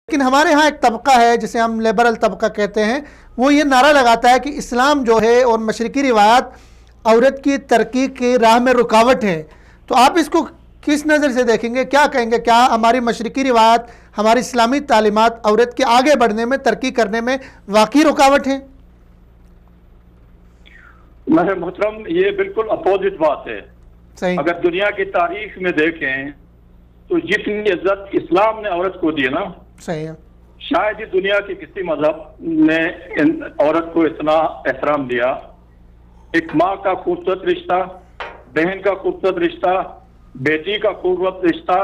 लेकिन हमारे यहाँ एक तबका है जिसे हम लिबरल तबका कहते हैं, वो ये नारा लगाता है कि इस्लाम जो है और मशरकी रिवायात औरत की तरक्की की राह में रुकावट है। तो आप इसको किस नज़र से देखेंगे, क्या कहेंगे? क्या हमारी मशरकी रिवायात, हमारी इस्लामी तालीमात औरत के आगे बढ़ने में, तरक्की करने में वाकई रुकावट हैं? मेरे मोहतरम, ये बिल्कुल अपोजिट बात है। सही। अगर दुनिया की तारीख में देखें तो जितनी इज्जत इस्लाम ने औरत को दी ना, सही है, शायद ही दुनिया के किसी मजहब ने औरत को इतना एहतराम दिया। एक माँ का खूबसूरत रिश्ता, बहन का खूबसूरत रिश्ता, बेटी का खूबसूरत रिश्ता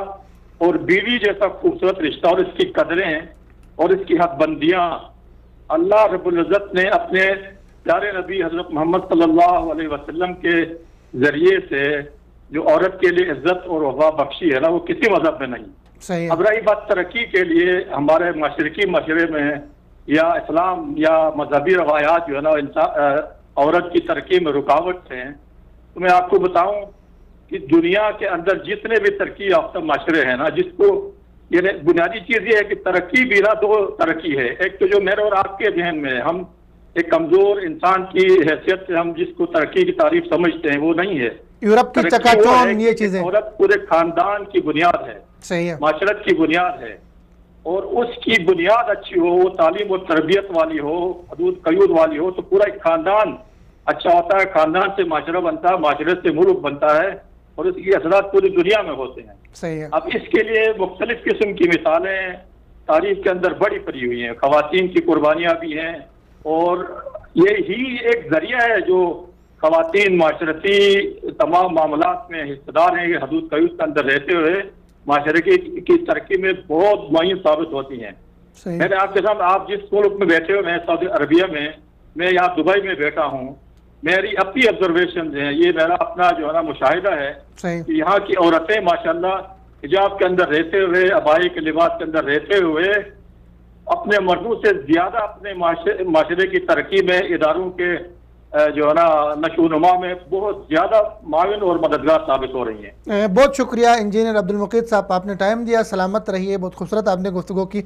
और बीवी जैसा खूबसूरत रिश्ता, और इसकी कदरें और इसकी हदबंदियां अल्लाह रब्बुल इज्जत ने अपने प्यारे नबी हजरत मोहम्मद सल्लल्लाहु अलैहि वसल्लम के जरिए से जो औरत के लिए इज्जत और वफा बख्शी है ना, वो किसी मजहब में नहीं। सही है। अब रही बात तरक्की के लिए हमारे मशरकी मशरे में या इस्लाम या मजहबी रवायात जो है ना औरत की तरक्की में रुकावट हैं, तो मैं आपको बताऊं कि दुनिया के अंदर जितने भी तरक्की याफ्ता माशरे हैं ना, जिसको ये बुनियादी चीज ये है कि तरक्की भी ना दो तरक्की है। एक तो जो मेरे और आपके जहन में हम एक कमजोर इंसान की हैसियत से हम जिसको तरक्की की तारीफ समझते हैं, वो नहीं है। यूरोप की चकाचौंध ये चीजें, औरत पूरे खानदान की बुनियाद है। सही है। माशरत की बुनियाद है, और उसकी बुनियाद अच्छी हो, वो तालीम और तरबियत वाली हो, हदूद कयूद वाली हो, तो पूरा एक खानदान अच्छा होता है। खानदान से माशरा बनता है, माशरत से मुल्क बनता है, और उसकी असरात पूरी दुनिया में होते हैं। सही है। अब इसके लिए मुख्तलिफ किस्म की मिसालें तारीख के अंदर बड़ी पड़ी हुई हैं। खवातीन की कुर्बानियां भी हैं, और ये ही एक जरिया है जो खवातीन माशरती तमाम मामलात में हिस्सेदार हैं, हदूद कयूद के अंदर रहते हुए माशरे की तरक्की में बहुत मुअय्यन साबित होती हैं। मैंने आपके साथ, आप जिस मुल्क में बैठे हुए हैं सऊदी अरबिया में, मैं यहाँ दुबई में बैठा हूँ, मेरी अपनी ऑब्जर्वेशन है, ये मेरा अपना जो है ना मुशाहिदा है कि यहाँ की औरतें माशाल्लाह हिजाब के अंदर रहते हुए, अबाई के लिबास के अंदर रहते हुए अपने मर्दों से ज्यादा अपने माशरे की तरक्की में, इदारों के जो है ना नशोनुमा में बहुत ज्यादा माविन और मददगार साबित हो रही हैं। बहुत शुक्रिया इंजीनियर अब्दुल मुकीद साहब, आपने टाइम दिया। सलामत रहिए। बहुत खूबसूरत आपने गुफ्तगू की।